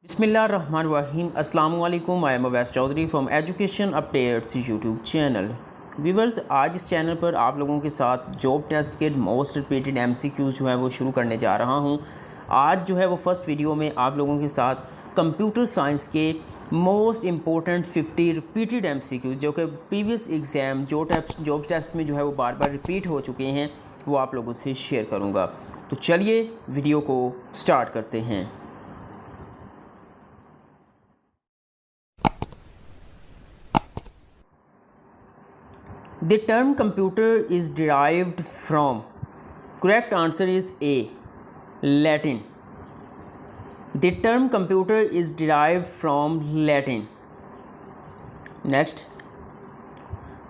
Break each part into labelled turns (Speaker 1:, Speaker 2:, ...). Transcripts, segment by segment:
Speaker 1: बिस्मिल्लाहिर्रहमानिर्रहीम अस्सलाम वालेकुम। I am Awais Chaudhry from education updates YouTube channel. Viewers, आज इस चैनल पर आप लोगों के साथ जॉब टेस्ट के मोस्ट रिपीटेड एमसीक्यूज़ जो है वो शुरू करने जा रहा हूं। आज जो है वो फर्स्ट वीडियो में आप लोगों के साथ कंप्यूटर साइंस के मोस्ट इम्पोर्टेंट 50 रिपीटेड एमसीक्यूज़ जो कि प्रीवियस एग्ज़ाम जॉब टेस्ट में जो है वो बार बार रिपीट हो चुके हैं वो आप लोगों से शेयर करूँगा। तो चलिए वीडियो को स्टार्ट करते हैं। The term computer is derived from, correct answer is A, Latin. The term computer is derived from Latin. Next,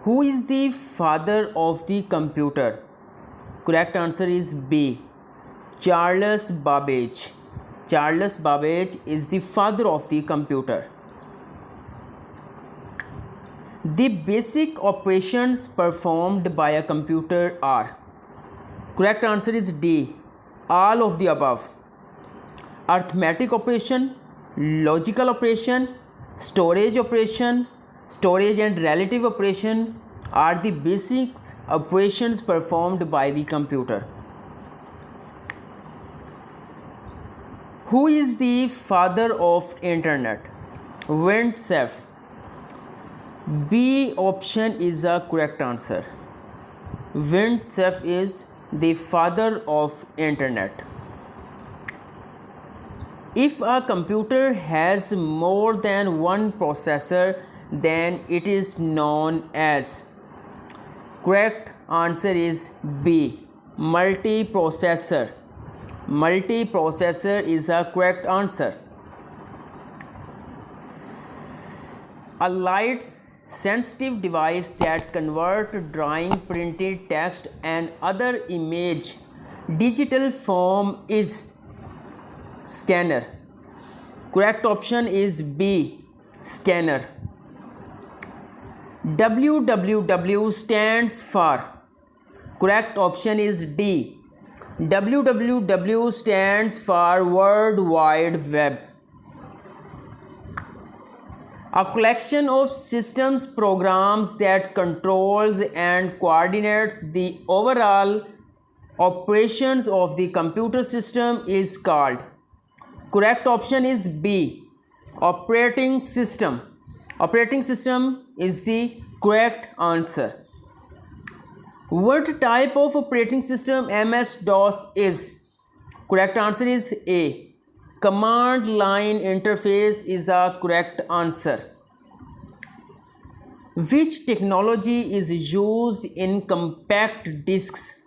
Speaker 1: who is the father of the computer? Correct answer is B, Charles Babbage. Charles Babbage is the father of the computer. The basic operations performed by a computer are, correct answer is D, all of the above. Arithmetic operation, logical operation, storage and relative operation are the basic operations performed by the computer. Who is the father of internet? Vint Cerf. B option is a correct answer. Vint Cerf is the father of internet. If a computer has more than one processor, then it is known as, correct answer is B, multiprocessor. Multiprocessor is a correct answer. A light sensitive device that convert drawing, printed text and other image digital form is scanner. Correct option is B, scanner. WWW stands for, correct option is D, WWW stands for World Wide Web. A collection of systems programs that controls and coordinates the overall operations of the computer system is called, correct option is B, operating system. Operating system is the correct answer. What type of operating system MS-DOS is? Correct answer is A, command line interface is a correct answer. Which technology is used in compact discs?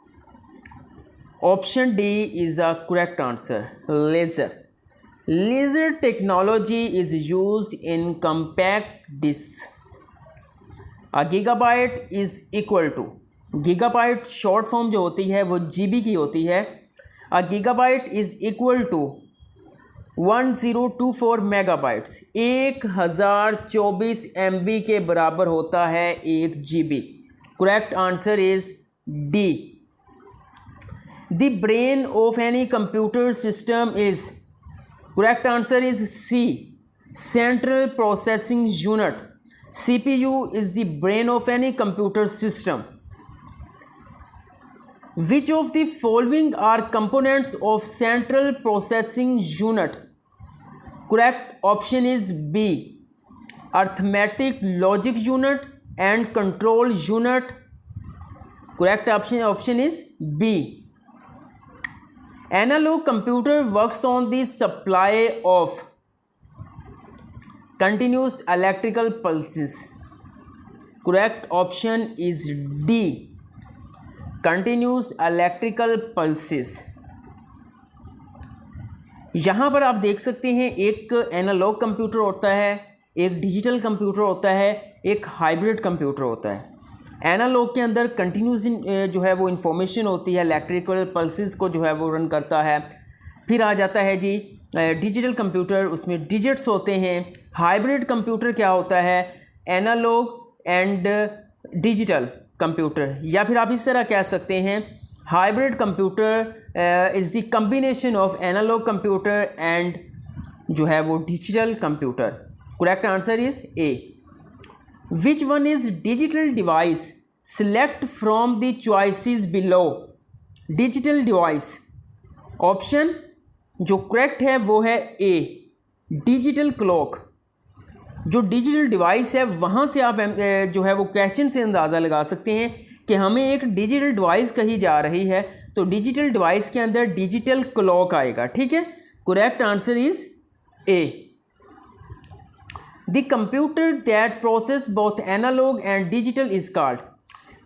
Speaker 1: Option D is a correct answer, laser. Laser technology is used in compact discs. A gigabyte is equal to, gigabyte short form जो होती है वो GB की होती है. A gigabyte is equal to 1024 megabytes, 1024 MB के बराबर होता है 1 GB. Correct answer is D. The brain of any computer system is, correct answer is C, central processing unit. CPU is the brain of any computer system. Which of the following are components of central processing unit? Correct option is B, arithmetic logic unit and control unit. Correct option is B. Analog computer works on the supply of continuous electrical pulses. Correct option is D, continuous electrical pulses. यहाँ पर आप देख सकते हैं एक analogue computer होता है, एक डिजिटल कंप्यूटर होता है, एक हाइब्रिड कंप्यूटर होता है। एनालॉग के अंदर कंटिन्यूस जो है वो इंफॉर्मेशन होती है, इलेक्ट्रिकल पल्सेस को जो है वो रन करता है। फिर आ जाता है जी डिजिटल कंप्यूटर, उसमें डिजिट्स होते हैं। हाइब्रिड कंप्यूटर क्या होता है, एनालॉग एंड डिजिटल कंप्यूटर, या फिर आप इस तरह कह सकते हैं hybrid computer is the combination of analog computer and जो है वो digital computer. Correct answer is A. Which one is digital device? Select from the choices below. Digital device option जो करेक्ट है वो है ए, डिजिटल क्लॉक। जो digital device है वहाँ से आप जो है वो क्वेश्चन से अंदाज़ा लगा सकते हैं कि हमें एक डिजिटल डिवाइस कही जा रही है, तो डिजिटल डिवाइस के अंदर डिजिटल क्लॉक आएगा। ठीक है, correct answer is A. The computer that process both analog and digital is called.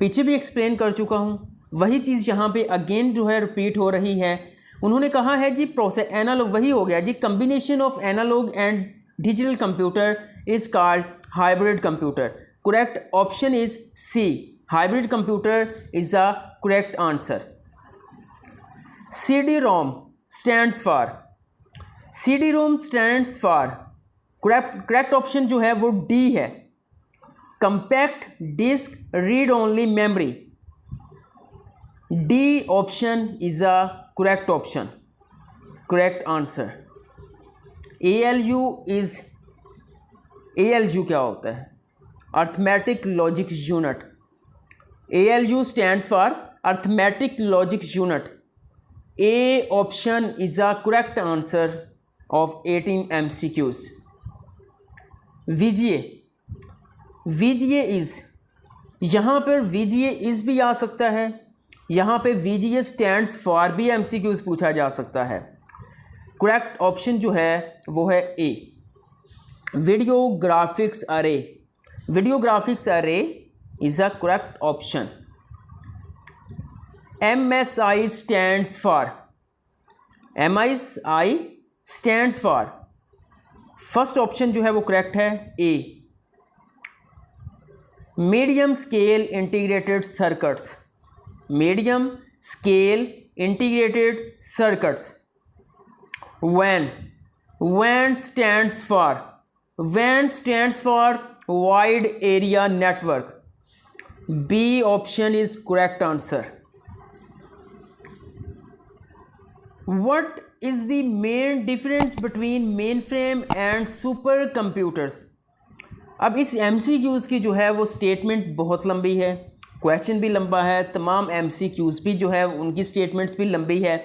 Speaker 1: पीछे भी एक्सप्लेन कर चुका हूँ, वही चीज़ यहाँ पे अगेन जो है रिपीट हो रही है। उन्होंने कहा है जी प्रोसेस एनालॉग वही हो गया जी, combination of analog and digital computer is called hybrid computer. Correct option is C, hybrid computer is the correct answer. CD-ROM stands for, CD-ROM stands for, correct option जो है वो डी है, compact disc read only memory. D option is a correct option, correct answer. ALU क्या होता है? Arithmetic logic unit. ALU stands for arithmetic logic unit. A option is a correct answer of 18 MCQs। VGA is, यहाँ पर VGA is भी आ सकता है, यहाँ पे VGA स्टैंड्स फॉर भी MCQs पूछा जा सकता है। करेक्ट ऑप्शन जो है वो है A, video graphics array. Video graphics array is a correct option. MSI stands for, MSI stands फॉर, फर्स्ट ऑप्शन जो है वो करेक्ट है A, medium scale integrated circuits. Medium scale integrated circuits. WAN stands for wide area network। B option is correct answer। What is the main difference between mainframe and supercomputers? अब इस MCQs की जो है वो statement बहुत लंबी है, question भी लंबा है, तमाम MCQs भी जो है उनकी स्टेटमेंट्स भी लंबी है,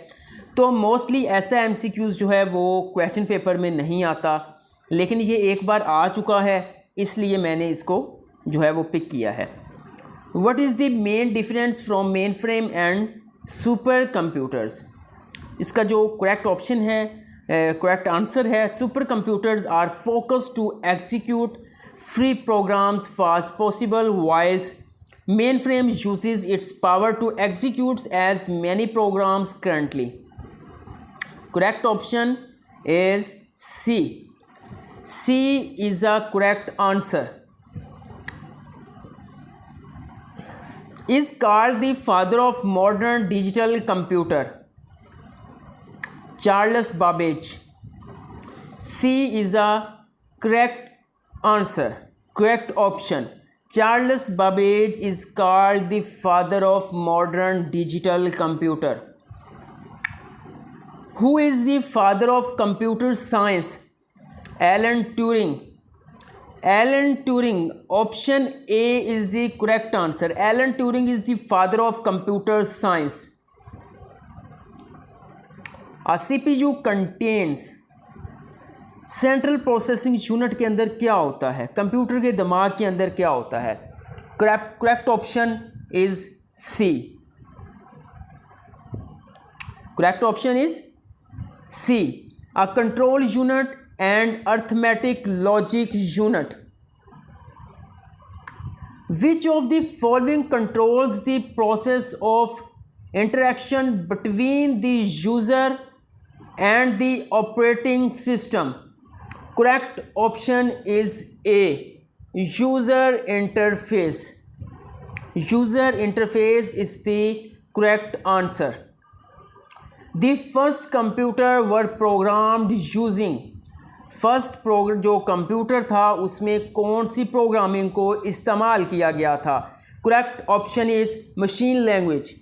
Speaker 1: तो मोस्टली ऐसा MCQs जो है वो क्वेश्चन पेपर में नहीं आता, लेकिन ये एक बार आ चुका है इसलिए मैंने इसको जो है वो पिक किया है। What is the main difference from mainframe and super computers? इसका जो करेक्ट ऑप्शन है, करेक्ट आंसर है, super computers are focus to execute free programs fast possible, whilst mainframe uses its power to execute as many programs currently. Correct option is C. C is a correct answer. Is called the father of modern digital computer. Charles Babbage. C is a correct answer, correct option. Charles Babbage is called the father of modern digital computer. Who is the father of computer science? Alan Turing. Alan Turing, option A is the correct answer. Alan Turing is the father of computer science. A CPU contains, central processing unit के अंदर क्या होता है? Computer के दिमाग के अंदर क्या होता है? Correct option is C, correct option is C, a control unit and arithmetic logic unit. Which of the following controls the process of interaction between the user and the operating system? Correct option is A, user interface. User interface is the correct answer. The first computer were programmed using, first जो computer था उसमें कौन सी programming को इस्तेमाल किया गया था? Correct option is machine language.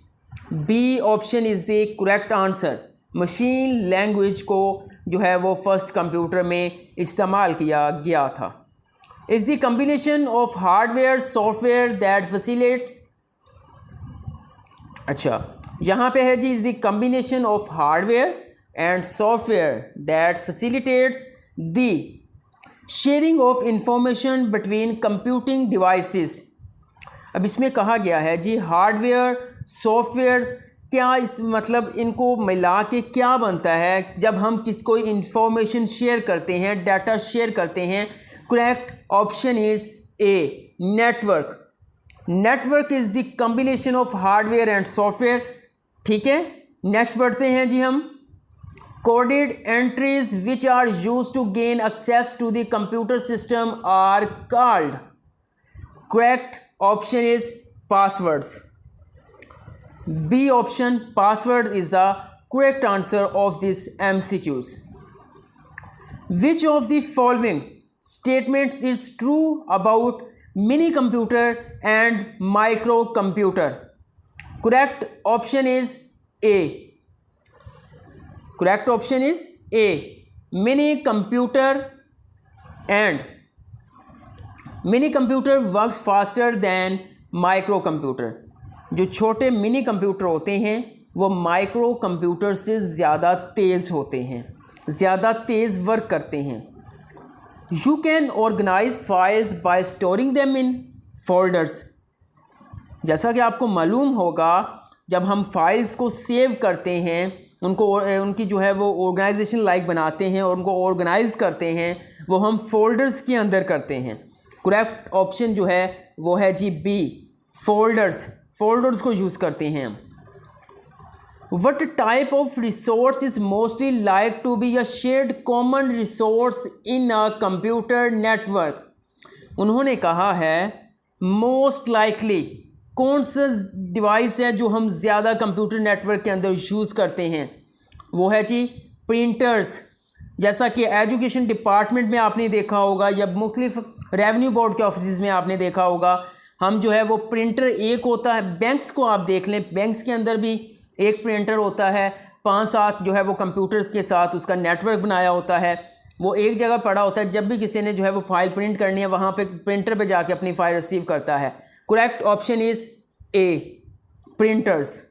Speaker 1: B option is the correct answer. Machine language को जो है वो फर्स्ट कंप्यूटर में इस्तेमाल किया गया था। Is the combination of hardware software that facilitates, अच्छा यहाँ पे है जी, is the combination of hardware and software that facilitates the sharing of information between computing devices. अब इसमें कहा गया है जी हार्डवेयर सॉफ्टवेयर, क्या इस मतलब इनको मिला के क्या बनता है जब हम कोई इंफॉर्मेशन शेयर करते हैं, डाटा शेयर करते हैं। Correct option is A, network. Network is the combination of hardware and software. ठीक है, नेक्स्ट बढ़ते हैं जी हम। Coded entries which are use to gain access to the computer system are called. Correct option is passwords. B option, password is the correct answer of this MCQs. Which of the following statements is true about mini computer and microcomputer? Correct option is A. Correct option is A. Mini computer works faster than microcomputer. जो छोटे mini computer होते हैं वो micro computer से ज़्यादा तेज़ होते हैं, ज़्यादा तेज़ वर्क करते हैं। You can organize files by storing them in folders. जैसा कि आपको मालूम होगा, जब हम फाइल्स को सेव करते हैं, उनकी जो है वो ऑर्गेनाइजेशन लाइक बनाते हैं और उनको ऑर्गेनाइज करते हैं, वो हम फोल्डर्स के अंदर करते हैं। करेक्ट ऑप्शन जो है वो है जी बी, फोल्डर्स को यूज़ करते हैं। What type of resource is mostly like to be a shared common resource in a computer network. उन्होंने कहा है मोस्ट लाइकली कौन सा डिवाइस है जो हम ज़्यादा कंप्यूटर नेटवर्क के अंदर यूज़ करते हैं, वो है जी प्रिंटर्स। जैसा कि एजुकेशन डिपार्टमेंट में आपने देखा होगा या मुख्तलिफ रेवेन्यू बोर्ड के ऑफिस में आपने देखा होगा, हम जो है वो प्रिंटर एक होता है। बैंक्स को आप देख लें, बैंक्स के अंदर भी एक प्रिंटर होता है, 5-7 जो है वो कंप्यूटर्स के साथ उसका नेटवर्क बनाया होता है। वो एक जगह पड़ा होता है, जब भी किसी ने जो है वो फाइल प्रिंट करनी है वहाँ पे प्रिंटर पे जाके अपनी फ़ाइल रिसीव करता है। Correct option is A, printers.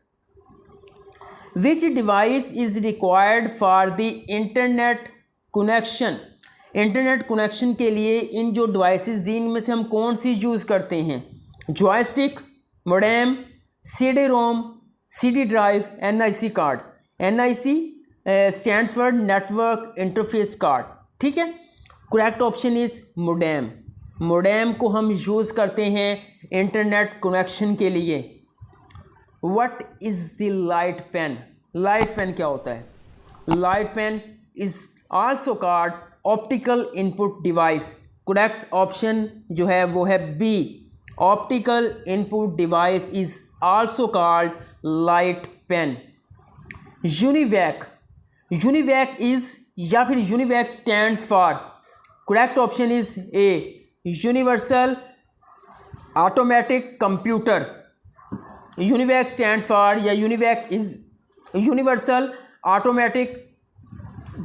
Speaker 1: Which device is required for the internet connection. Internet connection के लिए इन जो डिवाइसेस दी इनमें से हम कौन सी यूज़ करते हैं? Joystick, modem, CD ROM, CD drive, NIC card. NIC stands for network interface card. ठीक है, correct option is modem. Modem को हम यूज़ करते हैं इंटरनेट कनेक्शन के लिए। What is the light pen. Light pen क्या होता है? Light pen is also called optical input device. Correct option जो है वो है B, optical input device is also called light pen. UNIVAC, UNIVAC is या फिर UNIVAC stands for. Correct option is A, universal automatic computer. UNIVAC stands for या UNIVAC is universal automatic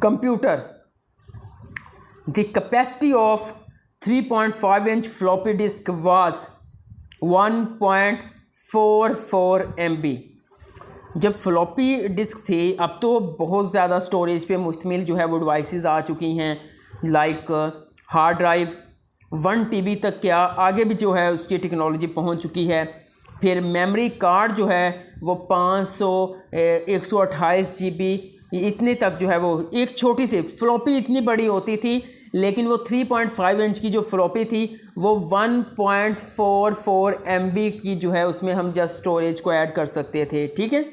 Speaker 1: computer. The capacity of 3.5-inch floppy disk was 1.44 MB। जब floppy disk थी, अब तो बहुत ज़्यादा storage पे मुश्तमिल जो है वो डिवाइसेस आ चुकी हैं, लाइक हार्ड ड्राइव 1 TB तक, क्या आगे भी जो है उसकी टेक्नोलॉजी पहुंच चुकी है। फिर मेमोरी कार्ड जो है वो 500 128 GB इतने तक जो है वो, एक छोटी सी फ्लॉपी इतनी बड़ी होती थी, लेकिन वो 3.5 इंच की जो फ्लॉपी थी वो 1.44 MB की जो है उसमें हम जस्ट स्टोरेज को ऐड कर सकते थे। ठीक है,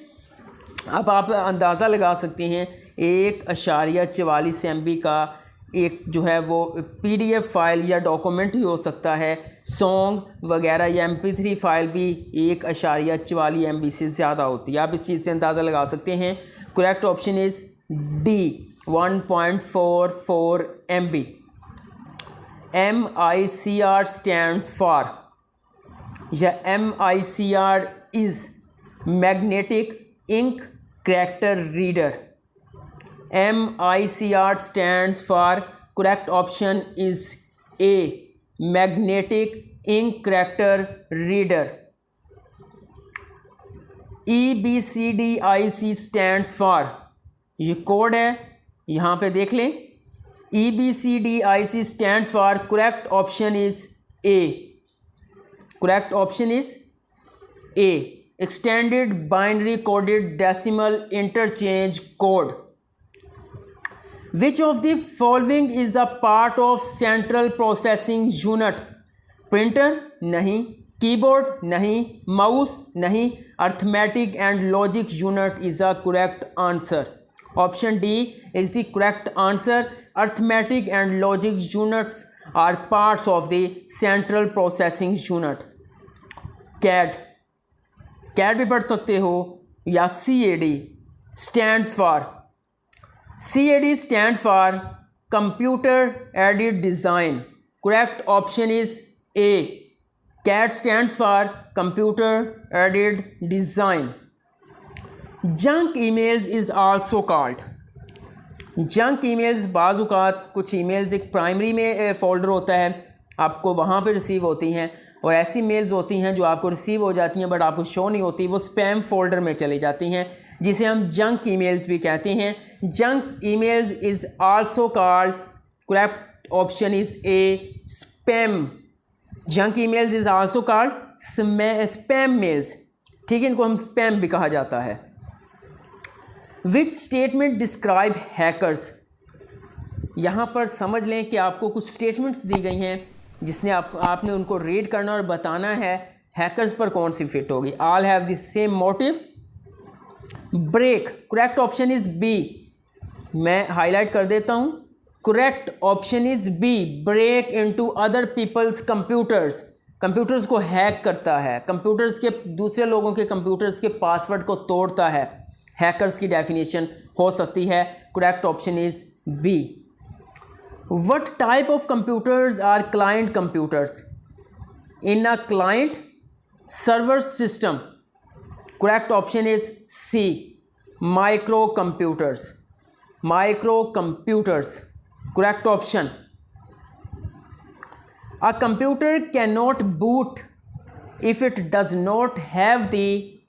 Speaker 1: अब आप अंदाज़ा लगा सकते हैं 1.44 MB का एक जो है वो PDF फाइल या डॉक्यूमेंट ही हो सकता है। सॉन्ग वगैरह या MP3 फाइल भी 1.44 MB से ज़्यादा होती है। आप इस चीज़ से अंदाज़ा लगा सकते हैं। Correct option is D, 1.44 MB। MICR stands for या MICR is Magnetic Ink Character Reader। MICR stands for, correct option is A, magnetic ink character reader. EBCDIC stands for, ये कोड है, यहाँ पे देख लें. EBCDIC stands for, correct option is A. Correct option is A, extended binary coded decimal interchange code. Which of the following is a part of central processing unit? Printer नहीं, keyboard नहीं, mouse नहीं, arithmetic and logic unit is a correct answer. Option D is the correct answer. Arithmetic and logic units are parts of the central processing unit. CAD भी पढ़ सकते हो, या CAD stands for, CAD stands for computer aided design. Correct option is A. CAD stands for computer aided design. Junk emails is also called. Junk emails बाज़ औक़ात कुछ emails एक primary में फ़ोल्डर होता है, आपको वहाँ पे रिसीव होती हैं, और ऐसी मेल्स होती हैं जो आपको रिसीव हो जाती हैं बट आपको शो नहीं होती, वो स्पैम फोल्डर में चली जाती हैं, जिसे हम जंक ईमेल्स भी कहते हैं. Junk emails is also called, correct option is A, spam. Junk emails is also called spam mails. ठीक है, इनको हम स्पैम भी कहा जाता है. Which statement describe hackers. यहाँ पर समझ लें कि आपको कुछ स्टेटमेंट्स दी गई हैं जिसने आपने उनको रीड करना और बताना है हैकर्स पर कौन सी फिट होगी. All have the same motive. Break, correct option is B. मैं हाईलाइट कर देता हूँ, correct option is B. Break into other people's computers. Computers को हैक करता है, कंप्यूटर्स के दूसरे लोगों के कंप्यूटर्स के पासवर्ड को तोड़ता है, हैकर्स की डेफिनेशन हो सकती है. Correct option is B. What type of computers are client computers? In a client server system, correct option is C, microcomputers. Microcomputers, correct option. A computer cannot boot if it does not have the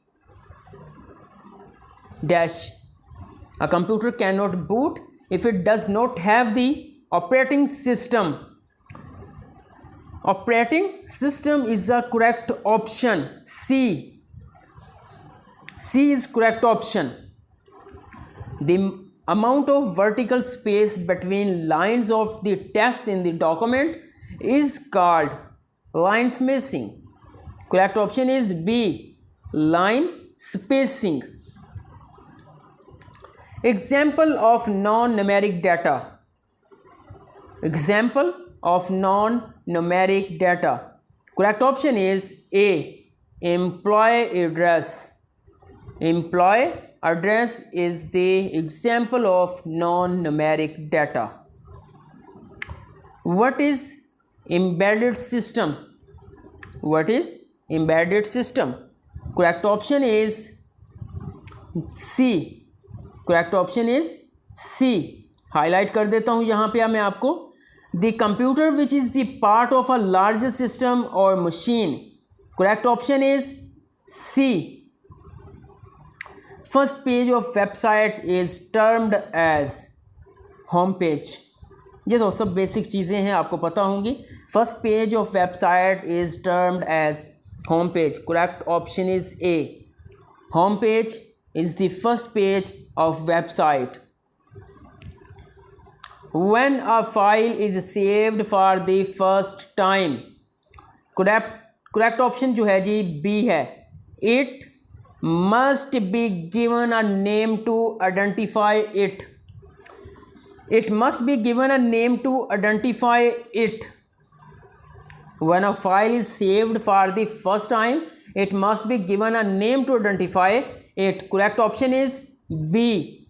Speaker 1: dash. A computer cannot boot if it does not have the operating system. Operating system is the correct option. C is correct option. The amount of vertical space between lines of the text in the document is called line spacing. Correct option is B, line spacing. Example of non-numeric data. Example of non-numeric data. Correct option is A, employee address. Employee address is the example of non-numeric data. What is embedded system? What is embedded system? Correct option is C. Correct option is C. Highlight कर देता हूँ यहाँ पे मैं आपको. The computer which is the part of a larger system or machine. Correct option is C. First page of website is termed as home page. ये तो सब बेसिक चीज़ें हैं, आपको पता होंगी. First page of website is termed as home page. Correct option is A. Home page is the first page of website. When a file is saved for the first time. Correct option जो है जी B है. It must be given a name to identify it. It must be given a name to identify it. When a file is saved for the first time, it must be given a name to identify it. Correct option is B.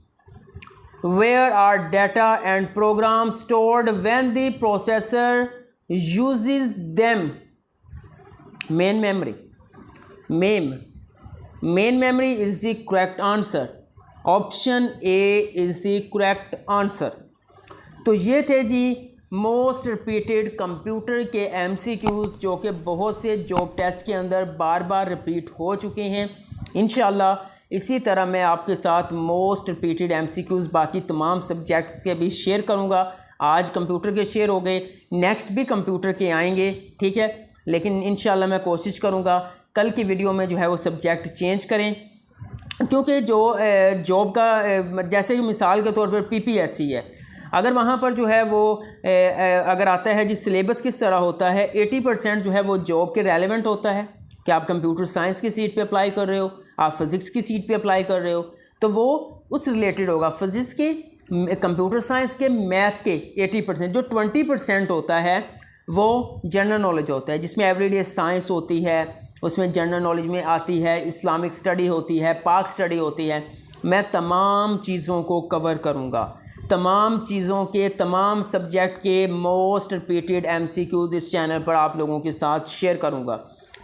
Speaker 1: Where are data and programs stored when the processor uses them? Main memory. Main memory is the correct answer. Option A is the correct answer. तो ये थे जी most repeated computer के MCQs जो कि बहुत से job test के अंदर बार बार रिपीट हो चुके हैं। इंशाल्लाह इसी तरह मैं आपके साथ मोस्ट रिपीटेड एमसीक्यूज़ बाकी तमाम सब्जेक्ट्स के भी शेयर करूंगा। आज कंप्यूटर के शेयर हो गए, नेक्स्ट भी कंप्यूटर के आएंगे, ठीक है। लेकिन इंशाल्लाह मैं कोशिश करूंगा कल की वीडियो में जो है वो सब्जेक्ट चेंज करें, क्योंकि जो जॉब का जैसे कि मिसाल के तौर पर पीपीएससी है, अगर वहाँ पर जो है वो अगर आता है जी सिलेबस किस तरह होता है, 80% जो है वो जॉब के रेलेवेंट होता है कि आप कंप्यूटर साइंस की सीट पे अप्लाई कर रहे हो, आप फिज़िक्स की सीट पे अप्लाई कर रहे हो, तो वो उस रिलेटेड होगा। फिज़िक्स के, कंप्यूटर साइंस के, मैथ के 80%, जो 20% होता है वो जनरल नॉलेज होता है, जिसमें एवरीडे साइंस होती है, उसमें जनरल नॉलेज में आती है, इस्लामिक स्टडी होती है, पाक स्टडी होती है। मैं तमाम चीज़ों को कवर करूँगा, तमाम चीज़ों के, तमाम सब्जेक्ट के मोस्ट रिपीटेड एमसीक्यूज़ इस चैनल पर आप लोगों के साथ शेयर करूँगा।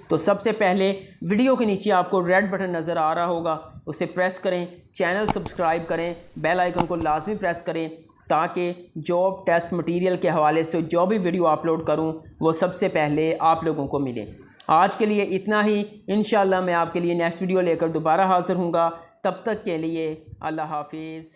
Speaker 1: तो सबसे पहले वीडियो के नीचे आपको रेड बटन नज़र आ रहा होगा, उसे प्रेस करें, चैनल सब्सक्राइब करें, बेल आइकन को लाजमी प्रेस करें ताकि जॉब टेस्ट मटेरियल के हवाले से जो भी वीडियो अपलोड करूं वो सबसे पहले आप लोगों को मिले। आज के लिए इतना ही, इंशाल्लाह मैं आपके लिए नेक्स्ट वीडियो लेकर दोबारा हाज़िर हूँगा। तब तक के लिए अल्लाह हाफिज़।